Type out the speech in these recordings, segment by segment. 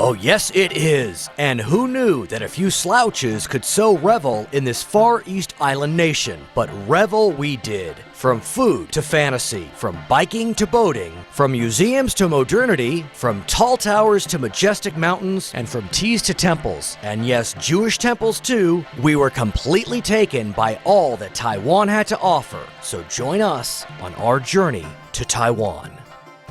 Oh yes it is, and who knew that a few slouches could so revel in this Far East island nation? But revel we did. From food to fantasy, from biking to boating, from museums to modernity, from tall towers to majestic mountains, and from teas to temples, and yes, Jewish temples too, we were completely taken by all that Taiwan had to offer. So join us on our journey to Taiwan.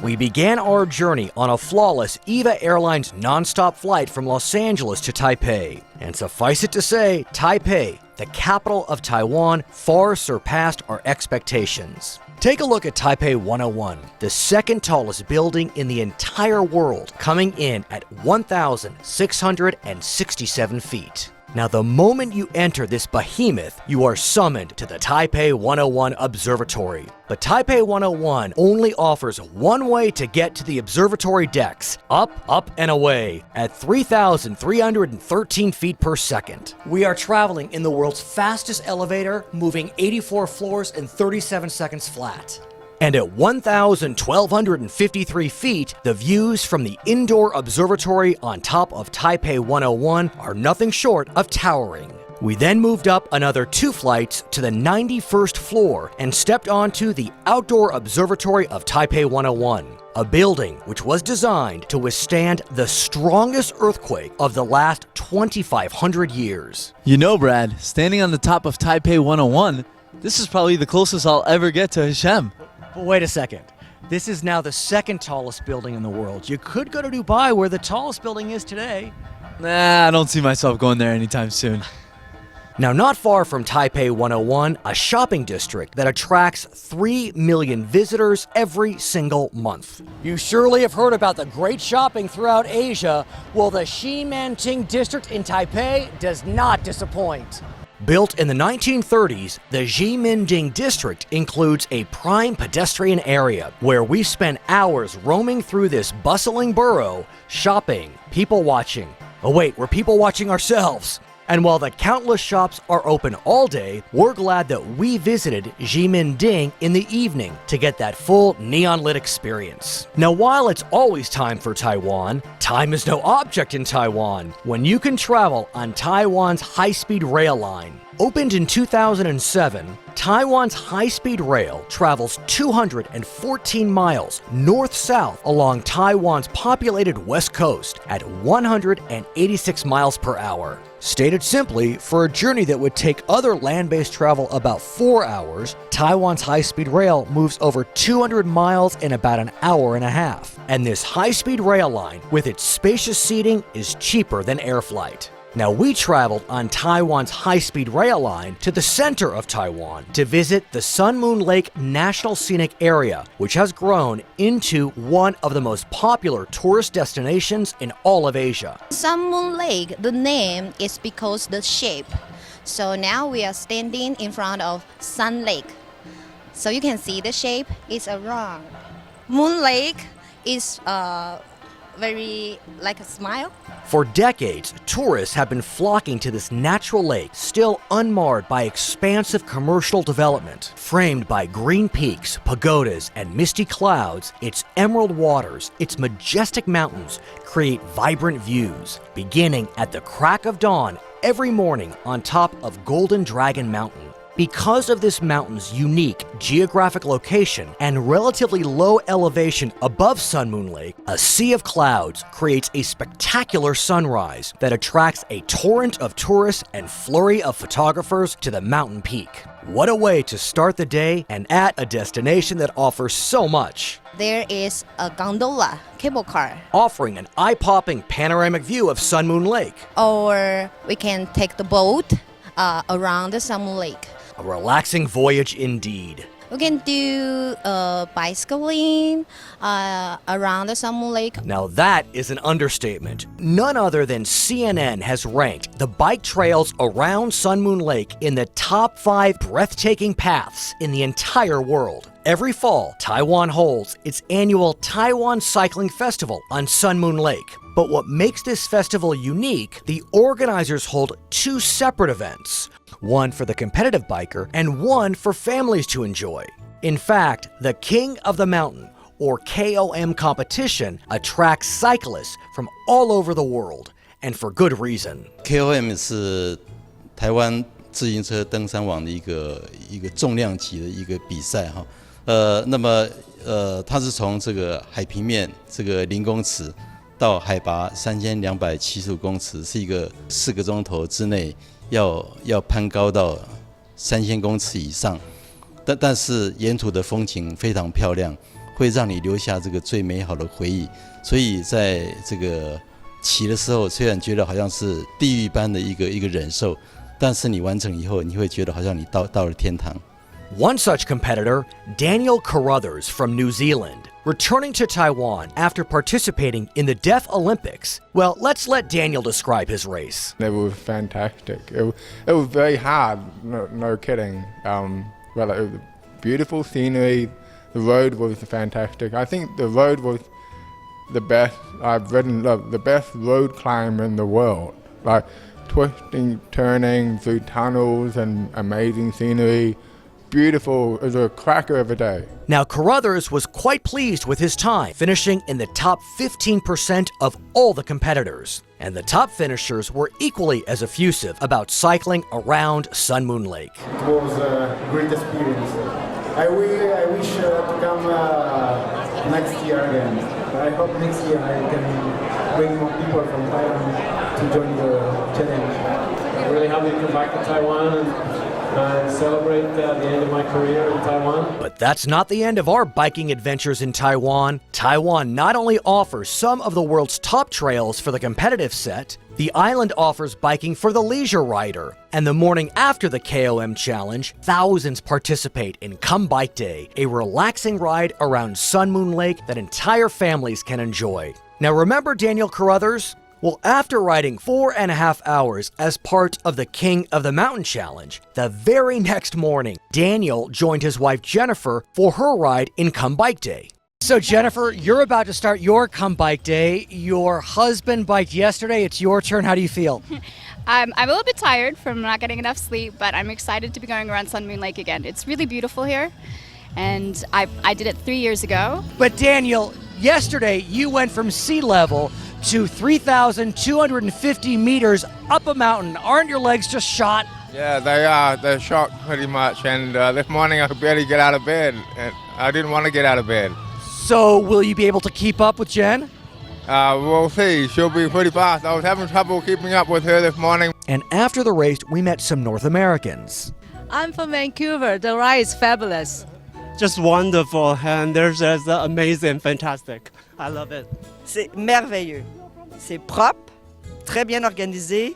We began our journey on a flawless EVA Airlines nonstop flight from Los Angeles to Taipei. And suffice it to say, Taipei, the capital of Taiwan, far surpassed our expectations. Take a look at Taipei 101, the second tallest building in the entire world, coming in at 1,667 feet. Now, the moment you enter this behemoth, you are summoned to the Taipei 101 Observatory. But Taipei 101 only offers one way to get to the observatory decks, up, up, and away, at 3,313 feet per second. We are traveling in the world's fastest elevator, moving 84 floors in 37 seconds flat. And at 1,253 feet, the views from the indoor observatory on top of Taipei 101 are nothing short of towering. We then moved up another 2 flights to the 91st floor and stepped onto the outdoor observatory of Taipei 101, a building which was designed to withstand the strongest earthquake of the last 2,500 years. You know, Brad, standing on the top of Taipei 101, this is probably the closest I'll ever get to Hashem. But wait a second. This is now the second tallest building in the world. You could go to Dubai, where the tallest building is today. Nah, I don't see myself going there anytime soon. Now, not far from Taipei 101, a shopping district that attracts 3 million visitors every single month. You surely have heard about the great shopping throughout Asia. Well, the Ximending district in Taipei does not disappoint. Built in the 1930s, the Ximending district includes a prime pedestrian area where we spent hours roaming through this bustling borough, shopping, people watching. Oh wait, we're people watching ourselves. And while the countless shops are open all day, we're glad that we visited Ximending in the evening to get that full neon-lit experience. Now, while it's always time for Taiwan, time is no object in Taiwan when you can travel on Taiwan's high-speed rail line. Opened in 2007, Taiwan's high-speed rail travels 214 miles north-south along Taiwan's populated west coast at 186 miles per hour. Stated simply, for a journey that would take other land-based travel about 4 hours, Taiwan's high-speed rail moves over 200 miles in about an hour and a half. And this high-speed rail line, with its spacious seating, is cheaper than air flight. Now, we traveled on Taiwan's high-speed rail line to the center of Taiwan to visit the Sun Moon Lake National Scenic Area, which has grown into one of the most popular tourist destinations in all of Asia. Sun Moon Lake, the name is because the shape. So now we are standing in front of Sun Lake. So you can see the shape is a round. Moon Lake is very like a smile. For decades, tourists have been flocking to this natural lake, still unmarred by expansive commercial development. Framed by green peaks, pagodas, and misty clouds, its emerald waters, its majestic mountains create vibrant views, beginning at the crack of dawn every morning on top of Golden Dragon Mountain. Because of this mountain's unique geographic location and relatively low elevation above Sun Moon Lake, a sea of clouds creates a spectacular sunrise that attracts a torrent of tourists and flurry of photographers to the mountain peak. What a way to start the day and at a destination that offers so much. There is a gondola, cable car. Offering an eye-popping panoramic view of Sun Moon Lake. Or we can take the boat around the Sun Moon Lake. A relaxing voyage indeed. We can do bicycling around the Sun Moon Lake. Now that is an understatement. None other than CNN has ranked the bike trails around Sun Moon Lake in the top 5 breathtaking paths in the entire world. Every fall, Taiwan holds its annual Taiwan Cycling Festival on Sun Moon Lake. But what makes this festival unique, the organizers hold 2 separate events. One for the competitive biker and one for families to enjoy. In fact, the king of the mountain, or KOM competition attracts cyclists from all over the world, and for good reason. KOM 是台湾自行车登山网的一个重量级的一个比赛哈。那么它是从这个海平面这个0公尺到海拔3275公尺，是一个4个钟头之内要攀高到3000公尺以上。但是沿途的风景非常漂亮，会让你留下这个最美好的回忆。所以在这个骑的时候，虽然觉得好像是地狱般的一个忍受，但是你完成以后，你会觉得好像你到了天堂。One such competitor, Daniel Carruthers from New Zealand, returning to Taiwan after participating in the Deaf Olympics. Well, let's let Daniel describe his race. It was fantastic. It was very hard, no kidding. It was beautiful scenery. The road was fantastic. I think the road was the best I've ridden, the best road climb in the world. Like twisting, turning through tunnels and amazing scenery. Beautiful. It was a cracker of a day. Now, Carruthers was quite pleased with his time, finishing in the top 15% of all the competitors. And the top finishers were equally as effusive about cycling around Sun Moon Lake. It was a great experience. I wish to come next year again. I hope next year I can bring more people from Thailand to join the challenge. I'm really happy to come back to Taiwan and celebrate the end of my career in Taiwan. But that's not the end of our biking adventures in Taiwan. Taiwan not only offers some of the world's top trails for the competitive set, the island offers biking for the leisure rider. And the morning after the KOM challenge, thousands participate in Come Bike Day, a relaxing ride around Sun Moon Lake that entire families can enjoy. Now remember Daniel Carruthers? Well, after riding 4.5 hours as part of the King of the Mountain Challenge, the very next morning, Daniel joined his wife Jennifer for her ride in Come Bike Day. So Jennifer, you're about to start your Come Bike Day. Your husband biked yesterday. It's your turn. How do you feel? I'm a little bit tired from not getting enough sleep, but I'm excited to be going around Sun Moon Lake again. It's really beautiful here, and I did it 3 years ago. But Daniel, yesterday you went from sea level to 3,250 meters up a mountain. Aren't your legs just shot? Yeah, they are. They're shot pretty much. And this morning I could barely get out of bed. And I didn't want to get out of bed. So will you be able to keep up with Jen? We'll see. She'll be pretty fast. I was having trouble keeping up with her this morning. And after the race, we met some North Americans. I'm from Vancouver. The ride is fabulous. Just wonderful, and there's just amazing, fantastic. I love it. C'est merveilleux. C'est propre, très bien organisé.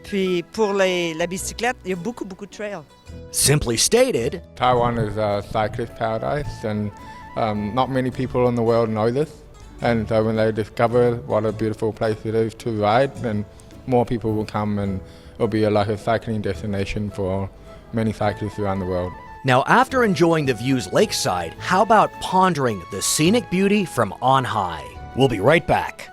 Puis pour la bicyclette, il y a beaucoup de trails. Simply stated, Taiwan is a cyclist paradise, and not many people in the world know this. And so when they discover what a beautiful place it is to ride, then more people will come, and it'll be like a cycling destination for many cyclists around the world. now after enjoying the views lakeside, how about pondering the scenic beauty from on high? We'll be right back.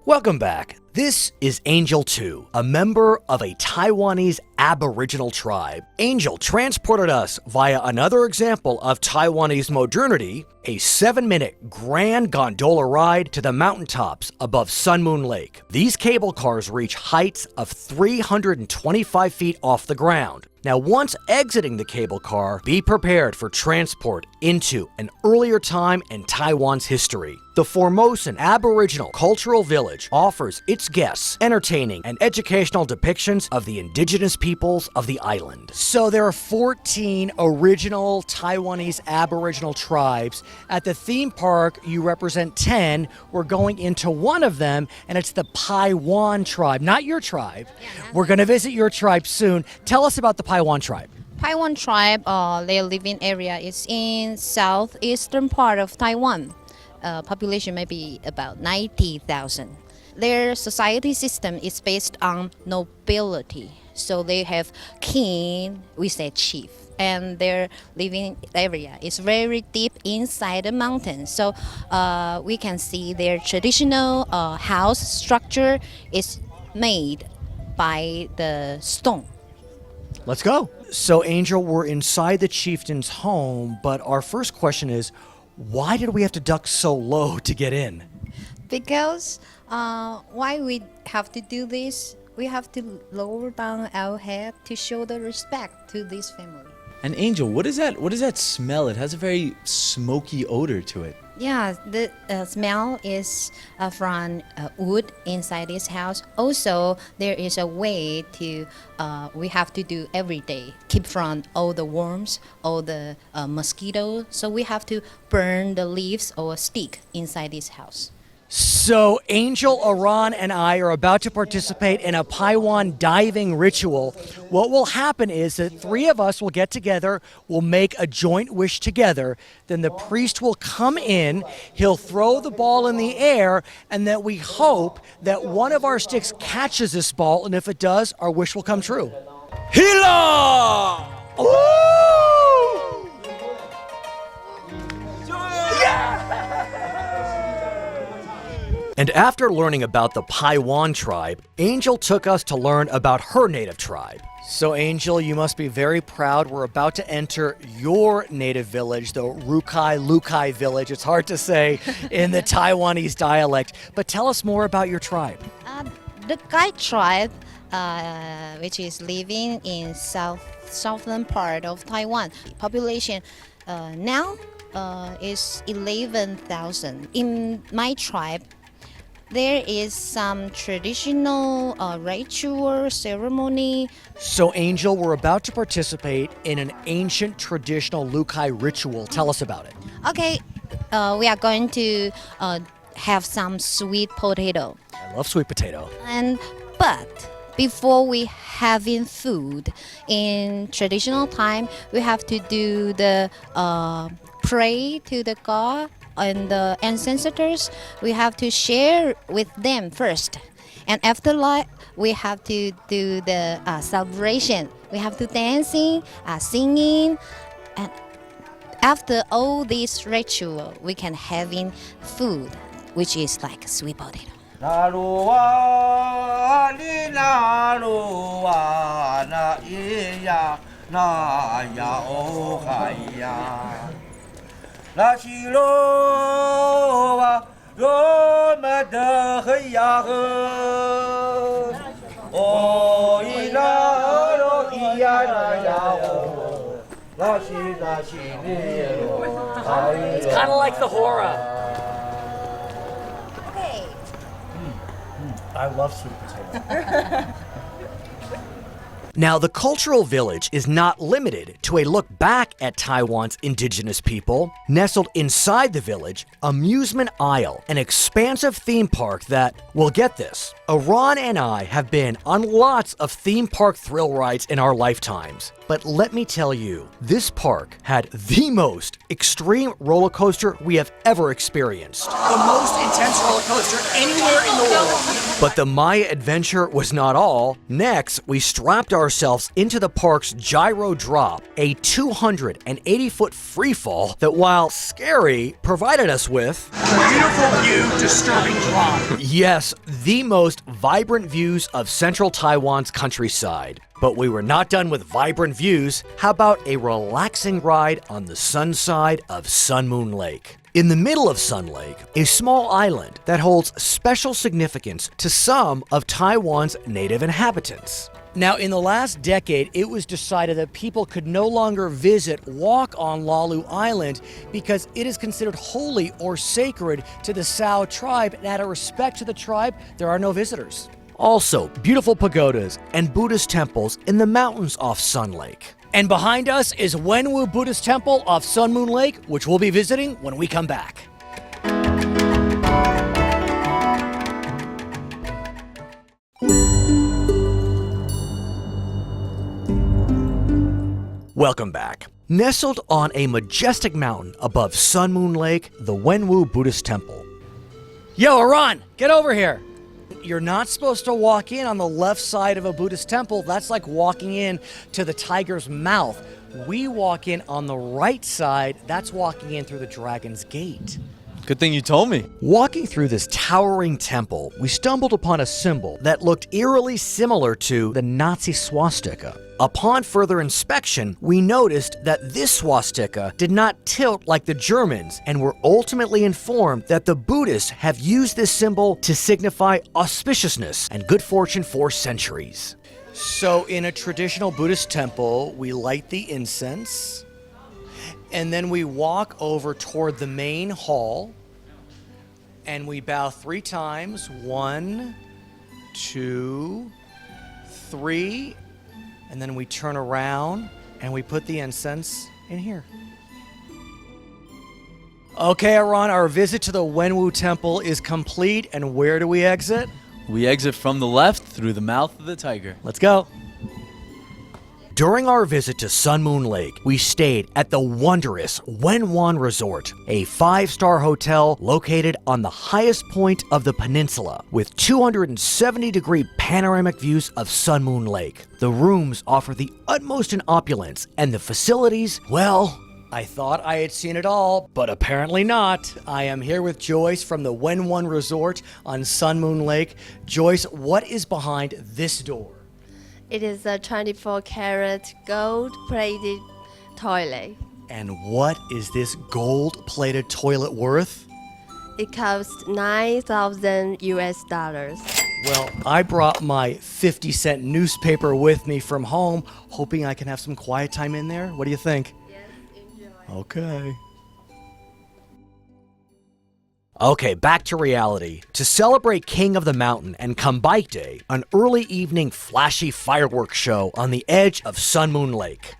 Welcome back. This is Angel 2, a member of a Taiwanese Aboriginal tribe. Angel transported us via another example of Taiwanese modernity, a 7-minute grand gondola ride to the mountaintops above Sun Moon Lake. These cable cars reach heights of 325 feet off the ground. Now, once exiting the cable car, be prepared for transport into an earlier time in Taiwan's history. The Formosan Aboriginal Cultural Village offers its guests entertaining and educational depictions of the indigenous peoples of the island. So there are 14 original Taiwanese Aboriginal tribes. At the theme park, you represent 10. We're going into one of them, and it's the Taiwan tribe, not your tribe. We're going to visit your tribe soon. Tell us about the Taiwan tribe. Taiwan tribe, their living area is in southeastern part of Taiwan. Population may be about 90,000. Their society system is based on nobility. So they have king, we say chief, and their living area is very deep inside the mountains. So we can see their traditional house structure is made by the stone. Let's go. So, Angel, we're inside the chieftain's home, but our first question is, why did we have to duck so low to get in? Because why we have to do this? We have to lower down our head to show the respect to this family. And Angel, what is that? What does that smell? It has a very smoky odor to it. Yeah, the smell is from wood inside this house. Also, there is a way to we have to do every day, keep from all the worms, all the mosquitoes. So we have to burn the leaves or a stick inside this house. So, Angel, Aran, and I are about to participate in a Taiwan diving ritual. What will happen is that three of us will get together, we'll make a joint wish together, then the priest will come in, he'll throw the ball in the air, and then we hope that one of our sticks catches this ball, and if it does, our wish will come true. Hila! Ooh! And after learning about the Taiwan tribe, Angel took us to learn about her native tribe. So Angel, you must be very proud. We're about to enter your native village, the Lukai village. It's hard to say in the Taiwanese dialect, but tell us more about your tribe. The Kai tribe, which is living in southern part of Taiwan, population now is 11,000. In my tribe, there is some traditional ritual ceremony. So Angel, we're about to participate in an ancient traditional Lukai ritual. Tell us about it. Okay, we are going to have some sweet potato. I love sweet potato. But before we having food in traditional time, we have to do the pray to the God and the ancestors. We have to share with them first, and after that we have to do the celebration. We have to dancing, singing, and after all this ritual, we can having food, which is like sweet potato. La chi lo wa lo ma de he ya he o yi la lo yi ya na ya o la chi ni lo. It's kind of like the hora. Okay. I love sweet potato. Now, the cultural village is not limited to a look back at Taiwan's indigenous people. Nestled inside the village, Amusement Isle, an expansive theme park that, well, get this, Aran and I have been on lots of theme park thrill rides in our lifetimes. But let me tell you, this park had the most extreme roller coaster we have ever experienced. The most intense roller coaster anywhere in the world. But the Maya adventure was not all. Next, we strapped ourselves into the park's gyro drop, a 280-foot free fall that, while scary, provided us with a beautiful view, disturbing drop. Yes, the most vibrant views of central Taiwan's countryside. But we were not done with vibrant views. How about a relaxing ride on the sun side of Sun Moon Lake? In the middle of Sun Lake, a small island that holds special significance to some of Taiwan's native inhabitants. Now, in the last decade, it was decided that people could no longer walk on Lalu Island because it is considered holy or sacred to the Sao tribe, and out of respect to the tribe, there are no visitors. Also, beautiful pagodas and Buddhist temples in the mountains off Sun Lake. And behind us is Wenwu Buddhist Temple off Sun Moon Lake, which we'll be visiting when we come back. Welcome back. Nestled on a majestic mountain above Sun Moon Lake, the Wenwu Buddhist Temple. Yo, Aran, get over here. You're not supposed to walk in on the left side of a Buddhist temple. That's like walking in to the tiger's mouth. We walk in on the right side. That's walking in through the Dragon's Gate. Good thing you told me. Walking through this towering temple, we stumbled upon a symbol that looked eerily similar to the Nazi swastika. Upon further inspection, we noticed that this swastika did not tilt like the Germans, and were ultimately informed that the Buddhists have used this symbol to signify auspiciousness and good fortune for centuries. So in a traditional Buddhist temple, we light the incense, and then we walk over toward the main hall, and we bow 3 times. 1, 2, 3, and then we turn around and we put the incense in here. Okay, Aran, our visit to the Wenwu Temple is complete, and where do we exit? We exit from the left through the mouth of the tiger. Let's go. During our visit to Sun Moon Lake, we stayed at the wondrous Wenwan Resort, a 5-star hotel located on the highest point of the peninsula with 270-degree panoramic views of Sun Moon Lake. The rooms offer the utmost in opulence, and the facilities, well, I thought I had seen it all, but apparently not. I am here with Joyce from the Wenwan Resort on Sun Moon Lake. Joyce, what is behind this door? It is a 24-karat gold-plated toilet. And what is this gold-plated toilet worth? It costs 9,000 US dollars. Well, I brought my 50-cent newspaper with me from home, hoping I can have some quiet time in there. What do you think? Yes, enjoy. Okay. Okay, back to reality. To celebrate King of the Mountain and Kambike Day, an early evening flashy fireworks show on the edge of Sun Moon Lake.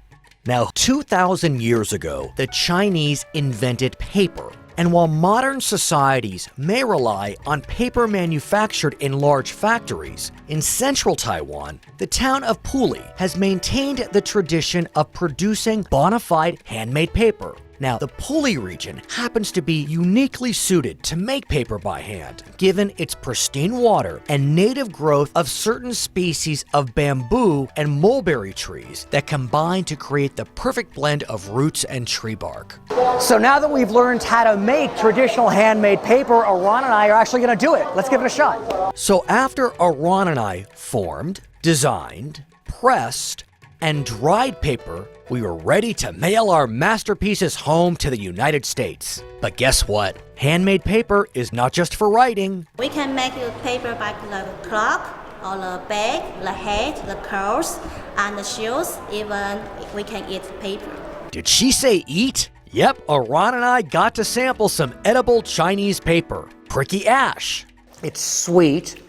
Now, 2,000 years ago, the Chinese invented paper. And while modern societies may rely on paper manufactured in large factories, in central Taiwan, the town of Puli has maintained the tradition of producing bona fide handmade paper. Now, the Puli region happens to be uniquely suited to make paper by hand, given its pristine water and native growth of certain species of bamboo and mulberry trees that combine to create the perfect blend of roots and tree bark. So now that we've learned how to make traditional handmade paper, Aran and I are actually going to do it. Let's give it a shot. So after Aran and I formed, designed, pressed, and dried paper, we were ready to mail our masterpieces home to the United States. But guess what? Handmade paper is not just for writing. We can make the paper by the clock, or the bag, the hat, the clothes, and the shoes. Even we can eat paper. Did she say eat? Yep, Aran and I got to sample some edible Chinese paper. Pricky ash. It's sweet.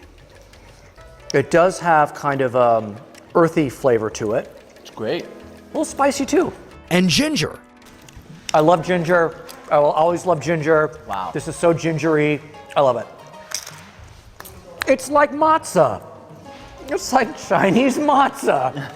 It does have kind of earthy flavor to it. It's great. A little spicy too. And ginger. I love ginger. I will always love ginger. Wow. This is so gingery. I love it. It's like matzah. It's like Chinese matzah.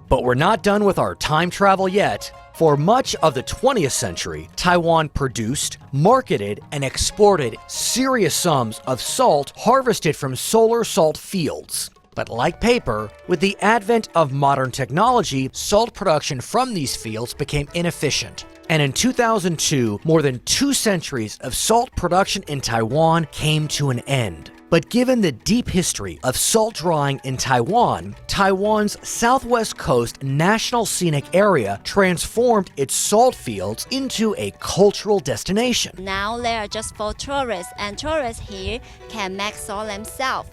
But we're not done with our time travel yet. For much of the 20th century, Taiwan produced, marketed, and exported serious sums of salt harvested from solar salt fields. But like paper, with the advent of modern technology, salt production from these fields became inefficient. And in 2002, more than 2 centuries of salt production in Taiwan came to an end. But given the deep history of salt drying in Taiwan, Taiwan's southwest coast National Scenic Area transformed its salt fields into a cultural destination. Now they are just for tourists, and tourists here can make salt themselves.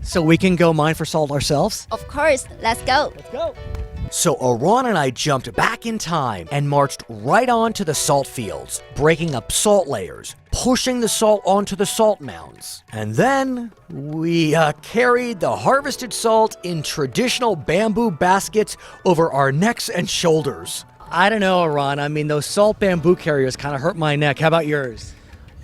So we can go mine for salt ourselves? Of course, let's go. Let's go. So Aran and I jumped back in time and marched right onto the salt fields, breaking up salt layers, pushing the salt onto the salt mounds. And then we carried the harvested salt in traditional bamboo baskets over our necks and shoulders. I don't know, Aran. I mean, those salt bamboo carriers kind of hurt my neck. How about yours?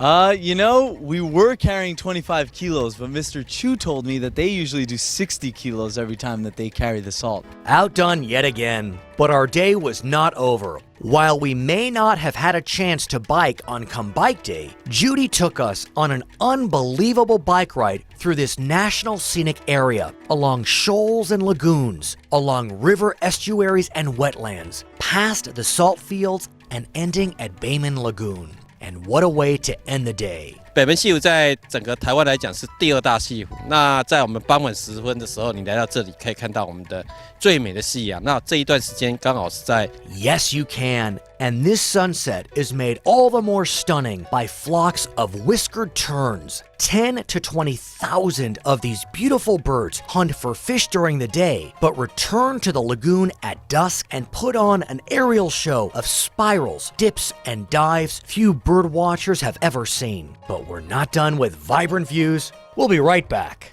You know, we were carrying 25 kilos, but Mr. Chu told me that they usually do 60 kilos every time that they carry the salt. Outdone yet again. But our day was not over. While we may not have had a chance to bike on Kambike Day, Judy took us on an unbelievable bike ride through this national scenic area, along shoals and lagoons, along river estuaries and wetlands, past the salt fields and ending at Bayman Lagoon. And what a way to end the day. 北门西湖在整个台湾来讲是第2大西湖。那在我们傍晚时分的时候，你来到这里可以看到我们的最美的夕阳。那这一段时间刚好是在 Yes, you can. And this sunset is made all the more stunning by flocks of whiskered terns. 10 to 20,000 of these beautiful birds hunt for fish during the day, but return to the lagoon at dusk and put on an aerial show of spirals, dips, and dives few bird watchers have ever seen. But we're not done with vibrant views. We'll be right back.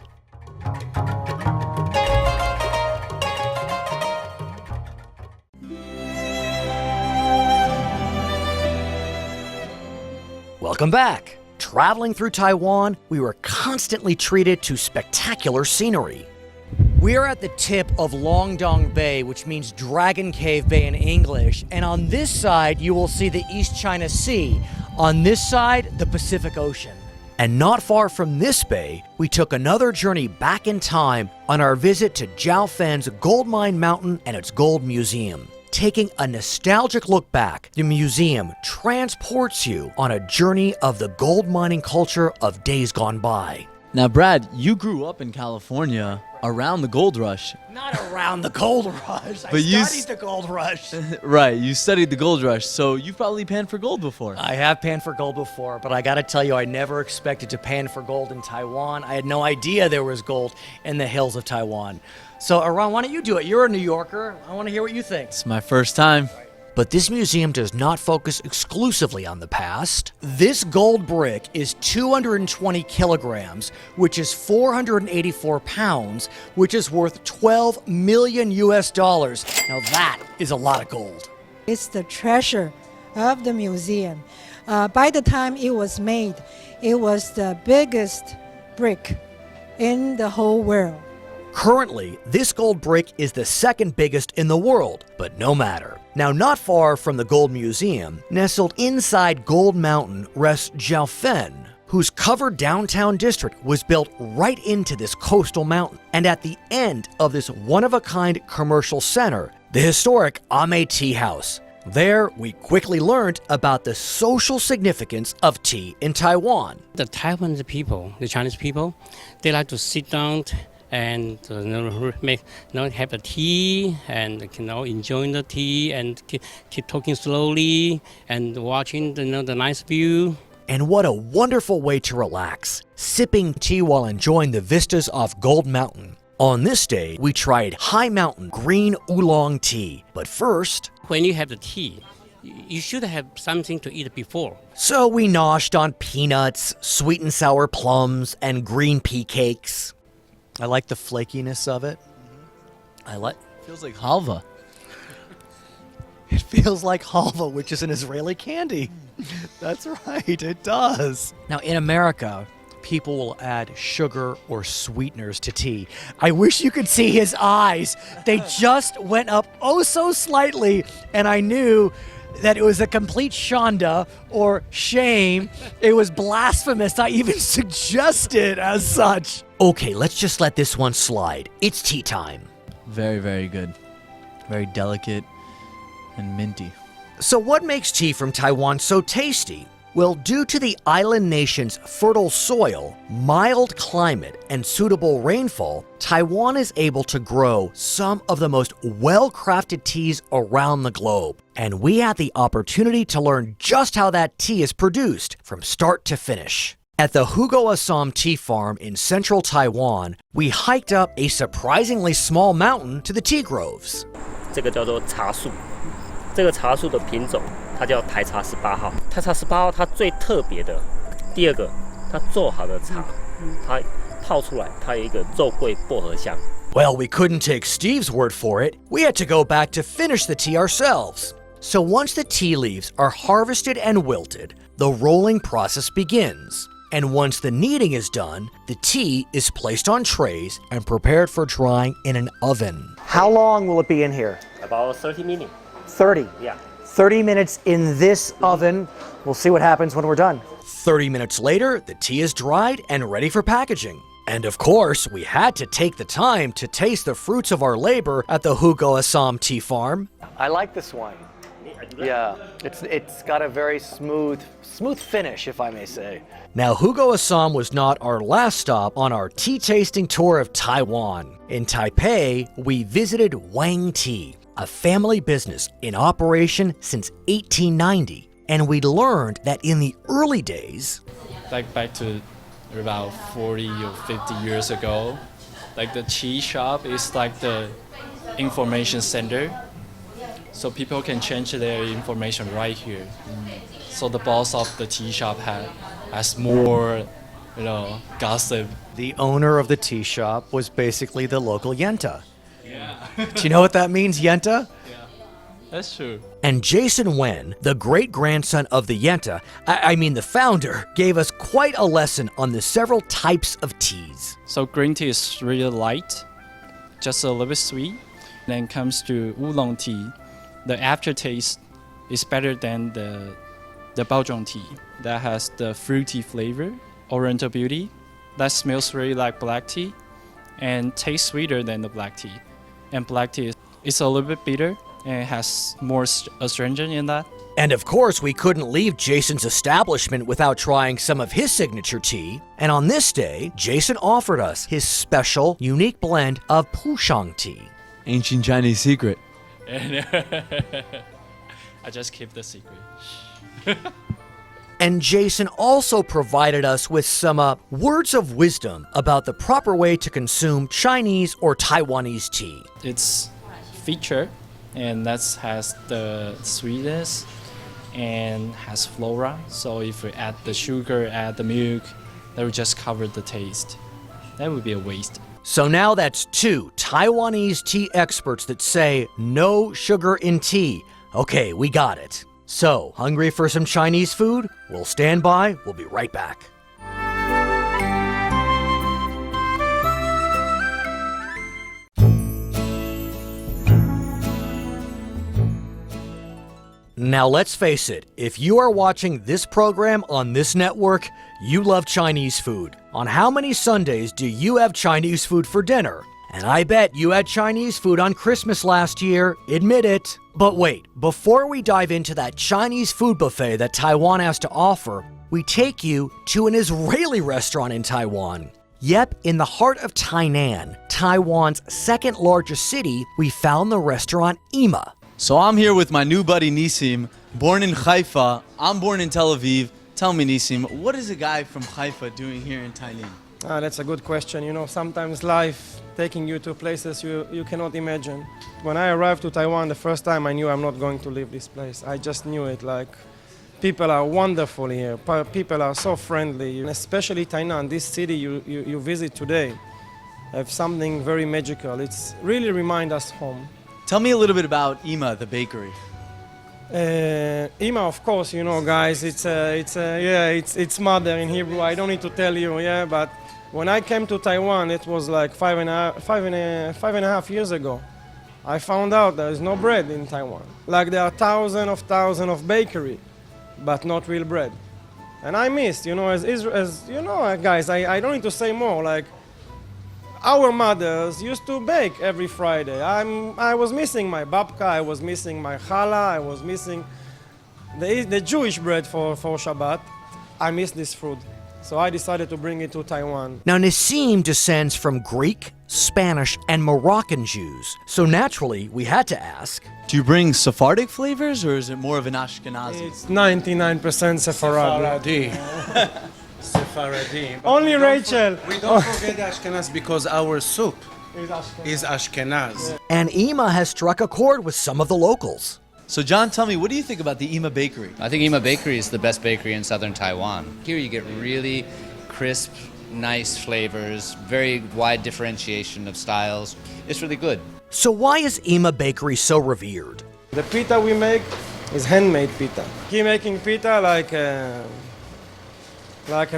Welcome back. Traveling through Taiwan, we were constantly treated to spectacular scenery. We are at the tip of Longdong Bay, which means Dragon Cave Bay in English, and on this side you will see the East China Sea. On this side, the Pacific Ocean. And not far from this bay, we took another journey back in time on our visit to Jiaofen's Gold Mine Mountain and its Gold Museum. Taking a nostalgic look back, the museum transports you on a journey of the gold mining culture of days gone by. Now, Brad, you grew up in California around the gold rush. Not around the gold rush. But you studied the gold rush. Right, you studied the gold rush, so you've probably panned for gold before. I have panned for gold before, but I gotta tell you, I never expected to pan for gold in Taiwan. I had no idea there was gold in the hills of Taiwan. So, Aran, why don't you do it? You're a New Yorker. I want to hear what you think. It's my first time. But this museum does not focus exclusively on the past. This gold brick is 220 kilograms, which is 484 pounds, which is worth 12 million US dollars. Now that is a lot of gold. It's the treasure of the museum. By the time it was made, it was the biggest brick in the whole world. Currently, this gold brick is the second biggest in the world, but no matter. Now, not far from the Gold Museum, nestled inside Gold Mountain, rests Jiaofen, whose covered downtown district was built right into this coastal mountain. And at the end of this one-of-a-kind commercial center, the historic Ame Tea House. There, we quickly learned about the social significance of tea in Taiwan. The Taiwanese people, the Chinese people, they like to sit down and have a tea and enjoying the tea and keep talking slowly and watching the nice view. And what a wonderful way to relax, sipping tea while enjoying the vistas of Gold Mountain. On this day, we tried High Mountain Green Oolong Tea. But first, when you have the tea, you should have something to eat before. So we noshed on peanuts, sweet and sour plums, and green pea cakes. I like the flakiness of it. Feels like halva. It feels like halva, which is an Israeli candy. That's right, it does. Now, in America, people will add sugar or sweeteners to tea. I wish you could see his eyes. They just went up oh so slightly, and I knew that it was a complete shanda or shame. It was blasphemous. I even suggested as such. Okay, let's just let this one slide. It's tea time. Very, very good. Very delicate and minty. So what makes tea from Taiwan so tasty? Well, due to the island nation's fertile soil, mild climate, and suitable rainfall, Taiwan is able to grow some of the most well-crafted teas around the globe. And we had the opportunity to learn just how that tea is produced from start to finish. At the Hugo Assam Tea Farm in central Taiwan, we hiked up a surprisingly small mountain to the tea groves. 这个叫做茶树，这个茶树的品种它叫台茶18号。台茶18号它最特别的，第二个，它做好的茶，它泡出来，它有一个肉桂薄荷香。Well, we couldn't take Steve's word for it. We had to go back to finish the tea ourselves. So once the tea leaves are harvested and wilted, the rolling process begins. And once the kneading is done, the tea is placed on trays and prepared for drying in an oven. How long will it be in here? About 30 minutes. 30? Yeah. 30 minutes in this oven. We'll see what happens when we're done. 30 minutes later, the tea is dried and ready for packaging. And of course, we had to take the time to taste the fruits of our labor at the Hugo Assam Tea Farm. I like this one. Yeah, it's got a very smooth finish, if I may say. Now, Hugo Assam was not our last stop on our tea tasting tour of Taiwan. In Taipei, we visited Wang Tea, a family business in operation since 1890, and we learned that in the early days, like back to about 40 or 50 years ago, like the tea shop is like the information center, so people can change their information right here. So the boss of the tea shop has more, gossip. the owner of the tea shop was basically the local yenta. Yeah. Do you know what that means, yenta? That's true. And Jason Wen, the great-grandson of the yenta, I mean the founder, gave us quite a lesson on the several types of teas. So green tea is really light, just a little bit sweet. Then comes to oolong tea. The aftertaste is better than the baozhong tea. That has the fruity flavor, oriental beauty. That smells really like black tea and tastes sweeter than the black tea. And black tea is a little bit bitter and it has more astringent in that. And of course, we couldn't leave Jason's establishment without trying some of his signature tea. And on this day, Jason offered us his special, unique blend of Pushang tea. Ancient Chinese secret. I just keep the secret. And Jason also provided us with some words of wisdom about the proper way to consume Chinese or Taiwanese tea. It's feature, and that has the sweetness and has flora. So if we add the sugar, add the milk, that would just cover the taste. That would be a waste. So now that's 2 Taiwanese tea experts that say no sugar in tea. Okay, we got it. So, hungry for some Chinese food? We'll stand by. We'll be right back. Now let's face it, if you are watching this program on this network, you love Chinese food. On how many Sundays do you have Chinese food for dinner? And I bet you had Chinese food on Christmas last year, admit it. But wait, before we dive into that Chinese food buffet that Taiwan has to offer, we take you to an Israeli restaurant in Taiwan. Yep, in the heart of Tainan, Taiwan's second largest city, we found the restaurant Ima. So I'm here with my new buddy Nissim, born in Haifa. I'm born in Tel Aviv. Tell me, Nissim, what is a guy from Haifa doing here in Tainan? That's a good question. You know, sometimes life taking you to places you cannot imagine. When I arrived to Taiwan the first time, I knew I'm not going to leave this place. I just knew it. Like, people are wonderful here. People are so friendly. And especially Tainan, this city you visit today, have something very magical. It's really remind us home. Tell me a little bit about Ima, the bakery. Ima, of course, you know, guys, it's mother in Hebrew. I don't need to tell you, but when I came to Taiwan, it was like five and a half years ago. I found out there is no bread in Taiwan. Like there are thousands of bakery, but not real bread. And I missed, you know, as you know, guys, I don't need to say more. Like, our mothers used to bake every Friday. I was missing my babka, I was missing my challah, I was missing the Jewish bread for Shabbat. I miss this food. So I decided to bring it to Taiwan. Now, Nassim descends from Greek, Spanish, and Moroccan Jews. So naturally, we had to ask, do you bring Sephardic flavors, or is it more of an Ashkenazi? It's 99% Sephardi. Sephardi. Only Rachel. We don't forget Ashkenaz because our soup is Ashkenaz. And Ima has struck a chord with some of the locals. So John, tell me, what do you think about the Ima Bakery? I think Ima Bakery is the best bakery in southern Taiwan. Here you get really crisp, nice flavors, very wide differentiation of styles. It's really good. So why is Ima Bakery so revered? The pita we make is handmade pita. He making pita like an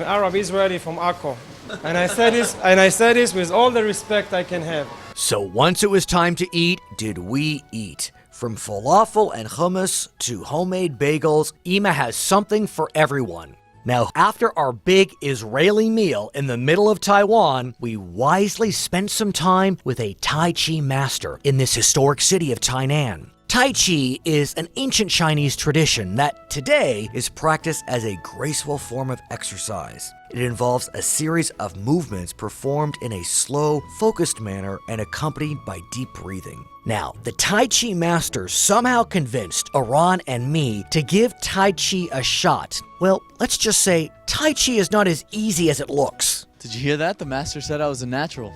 Arab Israeli from Akko. And I say this with all the respect I can have. So once it was time to eat, did we eat? From falafel and hummus to homemade bagels, Ima has something for everyone. Now, after our big Israeli meal in the middle of Taiwan, we wisely spent some time with a Tai Chi master in this historic city of Tainan. Tai Chi is an ancient Chinese tradition that today is practiced as a graceful form of exercise. It involves a series of movements performed in a slow, focused manner and accompanied by deep breathing. Now, the Tai Chi masters somehow convinced Iran and me to give Tai Chi a shot. Well, let's just say Tai Chi is not as easy as it looks. Did you hear that? The master said I was a natural.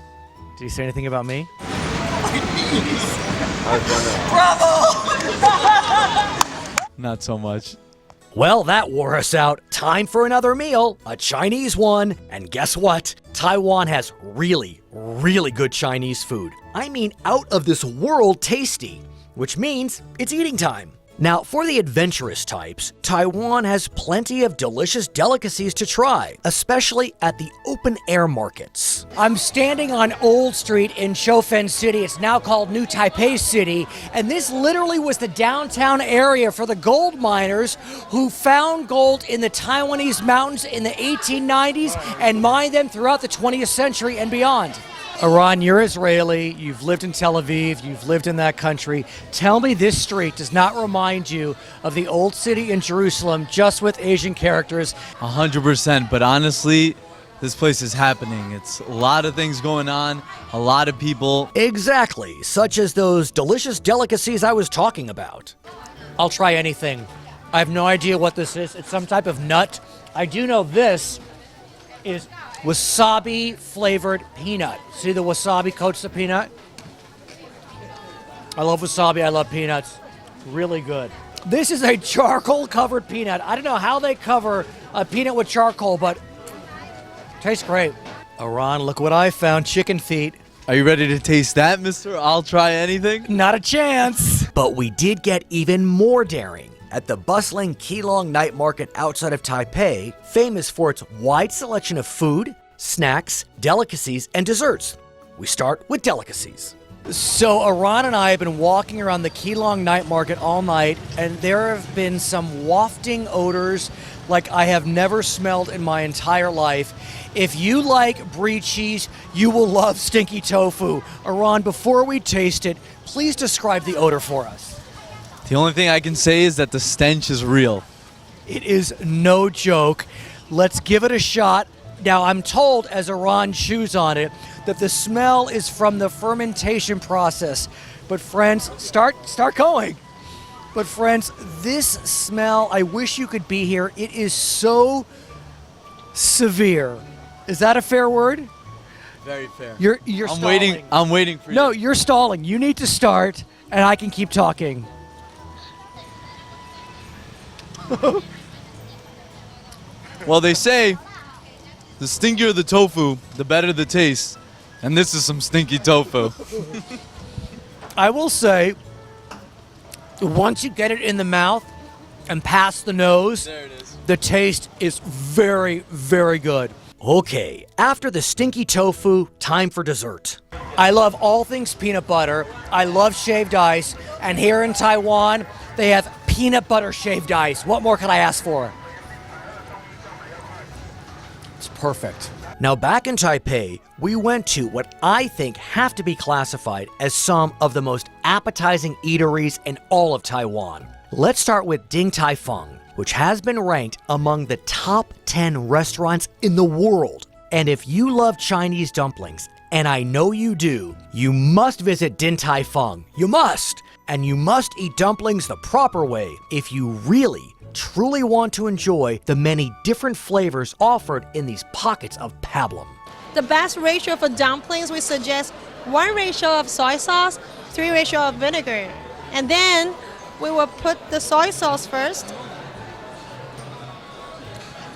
Did he say anything about me? Not so much. Well, that wore us out. Time for another meal, a Chinese one. And guess what? Taiwan has really, really good Chinese food. I mean, out of this world tasty, which means it's eating time. Now, for the adventurous types, Taiwan has plenty of delicious delicacies to try, especially at the open-air markets. I'm standing on Old Street in Shoufen City. It's now called New Taipei City, and this literally was the downtown area for the gold miners who found gold in the Taiwanese mountains in the 1890s and mined them throughout the 20th century and beyond. Iran, you're Israeli, you've lived in Tel Aviv, you've lived in that country. Tell me this street does not remind you of the old city in Jerusalem, just with Asian characters. 100%, but honestly, this place is happening. It's a lot of things going on, a lot of people. Exactly, such as those delicious delicacies I was talking about. I'll try anything. I have no idea what this is. It's some type of nut. I do know this is wasabi flavored peanut. See, the wasabi coats the peanut? I love wasabi, I love peanuts. Really good. This is a charcoal covered peanut. I don't know how they cover a peanut with charcoal, but tastes great. Iran, look what I found, chicken feet. Are you ready to taste that, mister? I'll try anything. Not a chance. But we did get even more daring. At the bustling Keelong night market outside of Taipei, famous for its wide selection of food, snacks, delicacies, and desserts. We start with delicacies. So Iran and I have been walking around the Keelong night market all night, and there have been some wafting odors like I have never smelled in my entire life. If you like brie cheese, you will love stinky tofu. Iran, before we taste it, please describe the odor for us. The only thing I can say is that the stench is real. It is no joke. Let's give it a shot. Now, I'm told, as Iran chews on it, that the smell is from the fermentation process. But friends, start going. But friends, this smell, I wish you could be here. It is so severe. Is that a fair word? Very fair. You're I'm stalling. I'm waiting for you. No, you're stalling. You need to start, and I can keep talking. Well, they say the stinkier the tofu, the better the taste. And this is some stinky tofu. I will say, once you get it in the mouth and past the nose, There it is. the taste is very, very good. Okay, after the stinky tofu, time for dessert. I love all things peanut butter. I love shaved ice. And here in Taiwan, they have peanut butter shaved ice. What more could I ask for? It's perfect. Now, back in Taipei, we went to what I think have to be classified as some of the most appetizing eateries in all of Taiwan. Let's start with Ding Tai Fung, which has been ranked among the top 10 restaurants in the world. And if you love Chinese dumplings, and I know you do, you must visit Din Tai Fung. You must! And you must eat dumplings the proper way if you really, truly want to enjoy the many different flavors offered in these pockets of pablum. The best ratio for dumplings, we suggest 1 ratio of soy sauce, 3 ratio of vinegar. And then we will put the soy sauce first.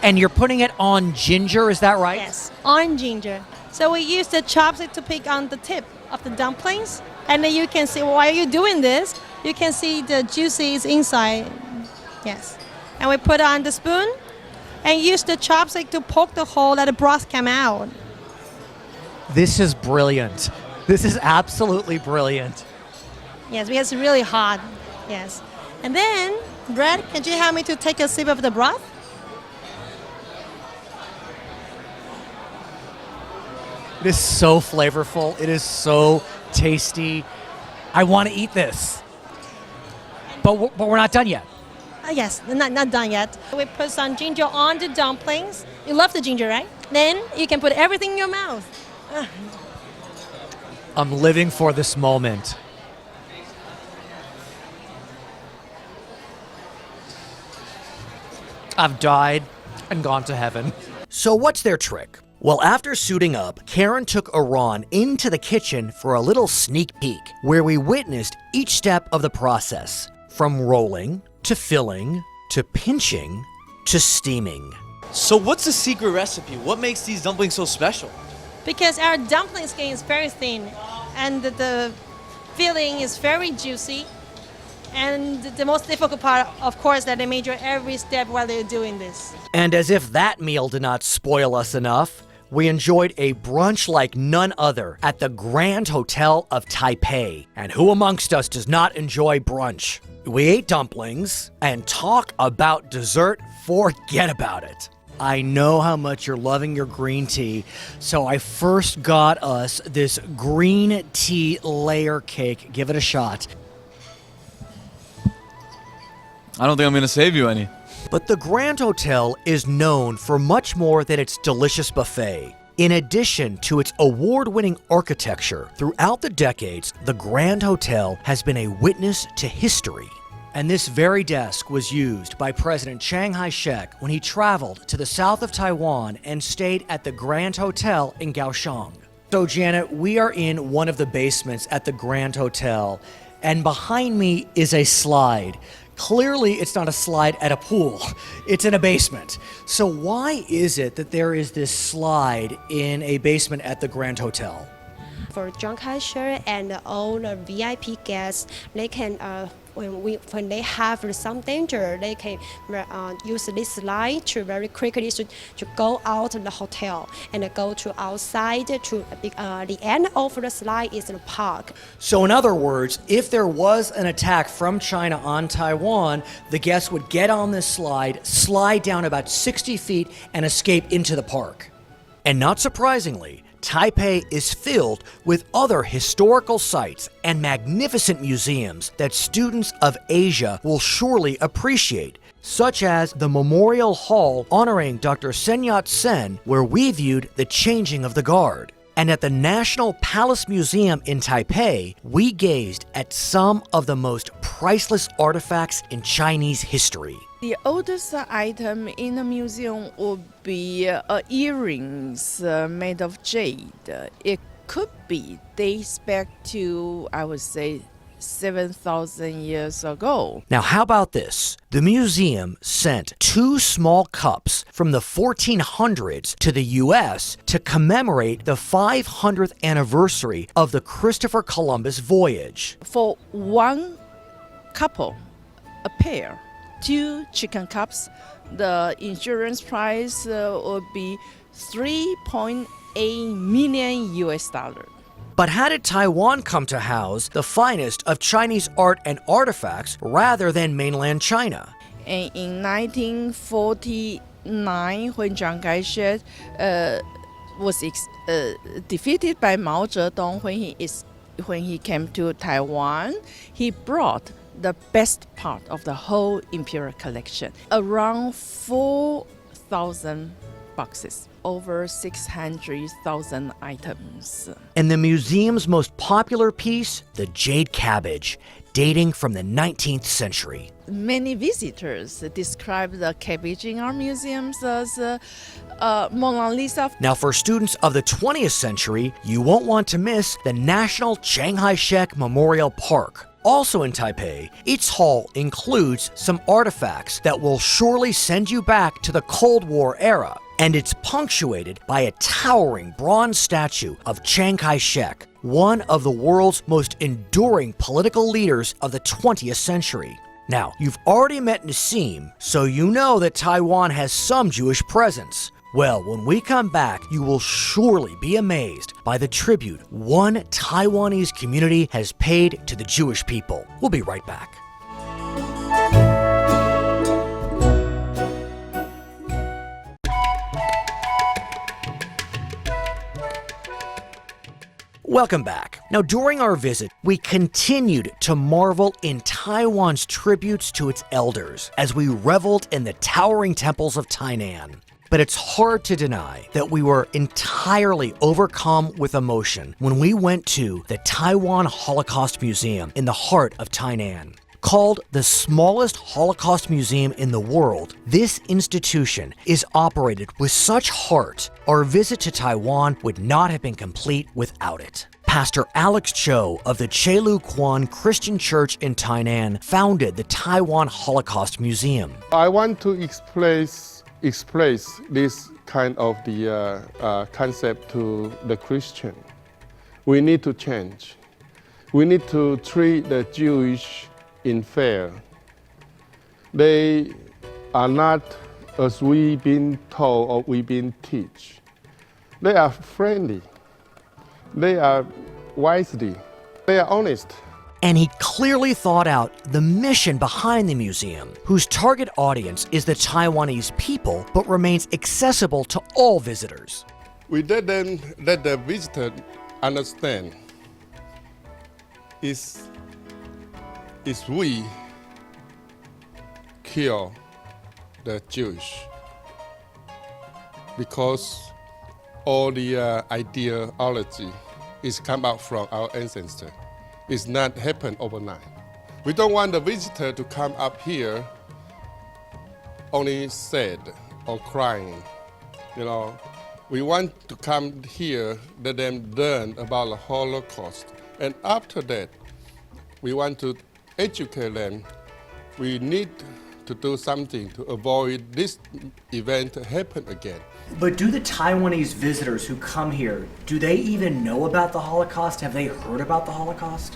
And you're putting it on ginger, is that right? Yes, on ginger. So we use the chopstick to pick on the tip of the dumplings. And then you can see, while you're doing this, you can see the juices inside. Yes. And we put on the spoon and use the chopstick to poke the hole, let the broth come out. This is brilliant. This is absolutely brilliant. Yes, because it's really hot. Yes. And then, Brad, can you help me to take a sip of the broth? It is so flavorful. It is so tasty. I want to eat this. But we're not done yet. Yes, not done yet. We put some ginger on the dumplings. You love the ginger, right? Then you can put everything in your mouth. I'm living for this moment. I've died and gone to heaven. So what's their trick? Well, after suiting up, Karen took Iran into the kitchen for a little sneak peek, where we witnessed each step of the process, from rolling, to filling, to pinching, to steaming. So what's the secret recipe? What makes these dumplings so special? Because our dumpling skin is very thin, and the filling is very juicy. And the most difficult part, of course, that they measure every step while they're doing this. And as if that meal did not spoil us enough, we enjoyed a brunch like none other at the Grand Hotel of Taipei. And who amongst us does not enjoy brunch? We ate dumplings, and talk about dessert, forget about it. I know how much you're loving your green tea, so I first got us this green tea layer cake. Give it a shot. I don't think I'm gonna save you any. But the Grand Hotel is known for much more than its delicious buffet. In addition to its award-winning architecture, throughout the decades, the Grand Hotel has been a witness to history. And this very desk was used by President Chiang Kai-shek when he traveled to the south of Taiwan and stayed at the Grand Hotel in Kaohsiung. So Janet, we are in one of the basements at the Grand Hotel, and behind me is a slide. Clearly, it's not a slide at a pool. It's in a basement. So why is it that there is this slide in a basement at the Grand Hotel? For Chiang Kai-shek and all the VIP guests, they can when they have some danger, they can use this slide to very quickly to go out of the hotel and go to outside to the end of the slide is the park. So in other words, if there was an attack from China on Taiwan, the guests would get on this slide down about 60 feet and escape into the park. And not surprisingly, Taipei is filled with other historical sites and magnificent museums that students of Asia will surely appreciate, such as the Memorial Hall honoring Dr. Sun Yat-sen, where we viewed the changing of the guard. And at the National Palace Museum in Taipei, we gazed at some of the most priceless artifacts in Chinese history. The oldest item in the museum would be earrings made of jade. It could be dates back to, I would say, 7,000 years ago. Now, how about this? The museum sent 2 small cups from the 1400s to the U.S. to commemorate the 500th anniversary of the Christopher Columbus voyage. For one couple, a pair, 2 chicken cups, the insurance price would be $3.8 million US. But how did Taiwan come to house the finest of Chinese art and artifacts rather than mainland China? And in 1949, when Chiang Kai-shek was defeated by Mao Zedong when he came to Taiwan, he brought the best part of the whole imperial collection, around 4,000 boxes, over 600,000 items. And the museum's most popular piece, the jade cabbage, dating from the 19th century. Many visitors describe the cabbage in our museums as Mona Lisa. Now, for students of the 20th century, you won't want to miss the National Chiang Kai-shek Memorial Park. Also in Taipei, its hall includes some artifacts that will surely send you back to the Cold War era. And it's punctuated by a towering bronze statue of Chiang Kai-shek, one of the world's most enduring political leaders of the 20th century. Now, you've already met Nassim, so you know that Taiwan has some Jewish presence. Well, when we come back, you will surely be amazed by the tribute one Taiwanese community has paid to the Jewish people. We'll be right back. Welcome back. Now, during our visit, we continued to marvel in Taiwan's tributes to its elders as we reveled in the towering temples of Tainan. But it's hard to deny that we were entirely overcome with emotion when we went to the Taiwan Holocaust Museum in the heart of Tainan. Called the smallest Holocaust museum in the world, this institution is operated with such heart, our visit to Taiwan would not have been complete without it. Pastor Alex Cho of the Chelu Kwan Christian Church in Tainan founded the Taiwan Holocaust Museum. I want to express this kind of the concept to the Christian. We need to change. We need to treat the Jewish in fair. They are not as we've been told or we've been taught. They are friendly. They are wisely. They are honest. And he clearly thought out the mission behind the museum, whose target audience is the Taiwanese people, but remains accessible to all visitors. We let the visitor understand is we kill the Jewish because all the ideology is come out from our ancestors. It's not happen overnight. We don't want the visitor to come up here only sad or crying. You know, we want to come here, let them learn about the Holocaust. And after that, we want to educate them. We need to do something to avoid this event to happen again. But do the Taiwanese visitors who come here, do they even know about the Holocaust? Have they heard about the Holocaust?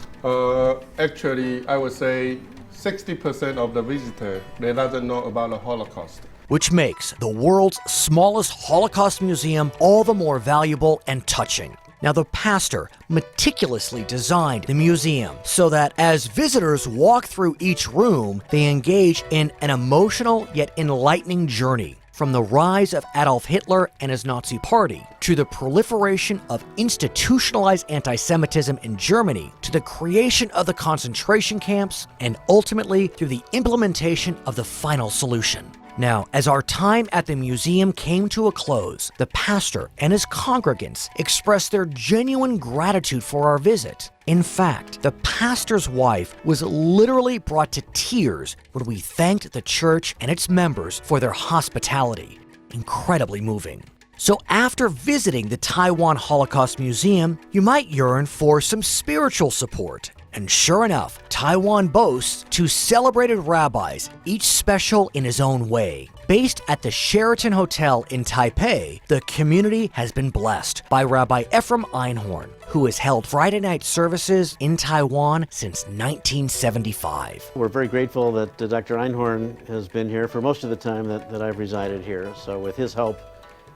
Actually, I would say 60% of the visitors, they doesn't know about the Holocaust. Which makes the world's smallest Holocaust museum all the more valuable and touching. Now, the pastor meticulously designed the museum so that as visitors walk through each room, they engage in an emotional yet enlightening journey. From the rise of Adolf Hitler and his Nazi Party, to the proliferation of institutionalized anti-Semitism in Germany, to the creation of the concentration camps, and ultimately through the implementation of the final solution. Now, as our time at the museum came to a close, the pastor and his congregants expressed their genuine gratitude for our visit. In fact, the pastor's wife was literally brought to tears when we thanked the church and its members for their hospitality. Incredibly moving. So after visiting the Taiwan Holocaust Museum, you might yearn for some spiritual support. And sure enough, Taiwan boasts two celebrated rabbis, each special in his own way. Based at the Sheraton Hotel in Taipei, the community has been blessed by Rabbi Ephraim Einhorn, who has held Friday night services in Taiwan since 1975. We're very grateful that Dr. Einhorn has been here for most of the time that I've resided here. So with his help,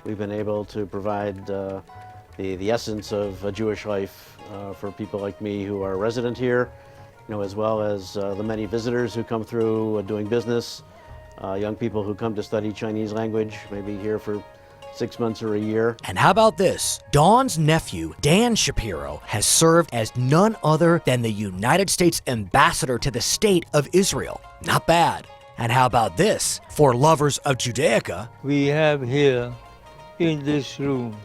we've been able to provide the essence of a Jewish life for people like me who are resident here, as well as the many visitors who come through doing business, young people who come to study Chinese language, maybe here for 6 months or a year. And how about this? Dawn's nephew, Dan Shapiro, has served as none other than the United States ambassador to the State of Israel. Not bad. And how about this? For lovers of Judaica, we have here in this room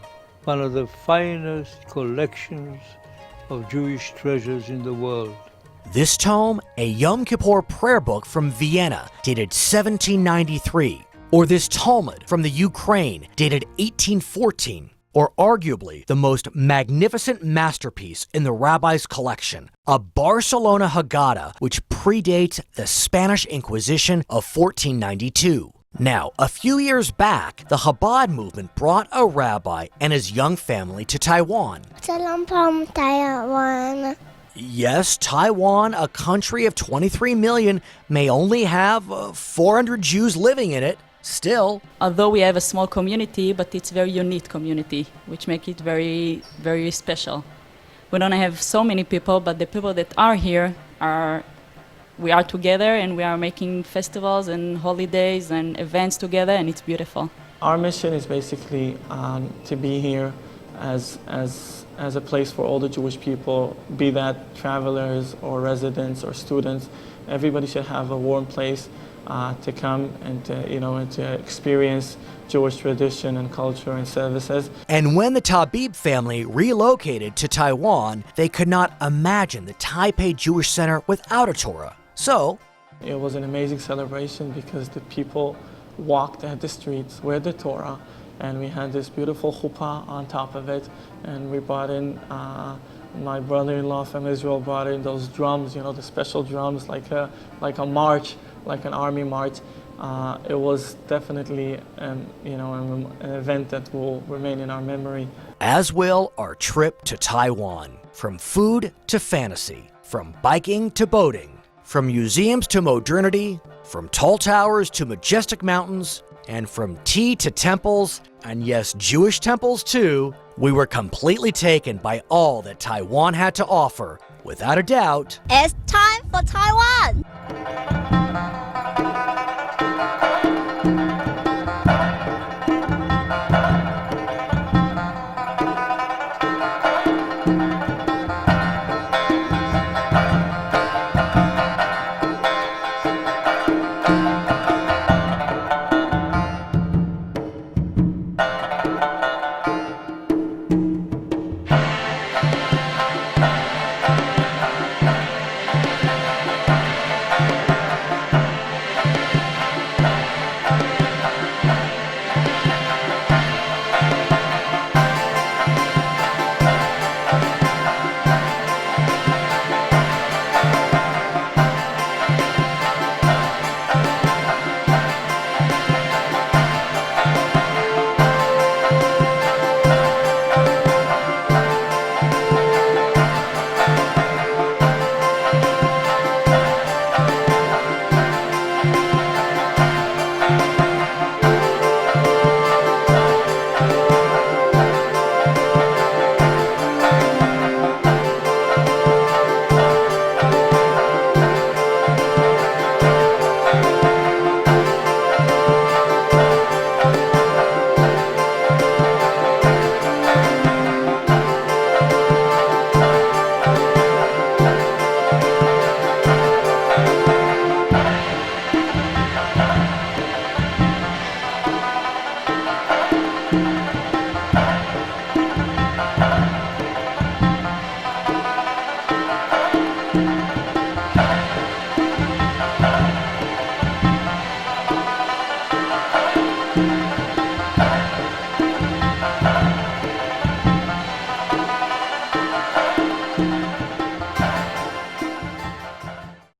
one of the finest collections of Jewish treasures in the world. This tome, a Yom Kippur prayer book from Vienna, dated 1793. Or this Talmud from the Ukraine, dated 1814. Or arguably the most magnificent masterpiece in the rabbi's collection, a Barcelona Haggadah which predates the Spanish Inquisition of 1492. Now, a few years back, the Chabad movement brought a rabbi and his young family to Taiwan. Salam from Taiwan. Yes, Taiwan, a country of 23 million, may only have 400 Jews living in it. Still, although we have a small community, but it's a very unique community, which makes it very, very special. We don't have so many people, but the people that are here we are together and we are making festivals and holidays and events together, and it's beautiful. Our mission is basically to be here as a place for all the Jewish people, be that travelers or residents or students, everybody should have a warm place to come and to experience Jewish tradition and culture and services. And when the Tabib family relocated to Taiwan, they could not imagine the Taipei Jewish Center without a Torah. So it was an amazing celebration because the people walked at the streets with the Torah, and we had this beautiful chuppah on top of it, and we brought in, my brother-in-law from Israel brought in those drums, the special drums, like a march, like an army march. It was definitely an event that will remain in our memory. as will our trip to Taiwan. From food to fantasy, from biking to boating, from museums to modernity, from tall towers to majestic mountains, and from tea to temples, and yes, Jewish temples too, we were completely taken by all that Taiwan had to offer. Without a doubt, It's time for Taiwan!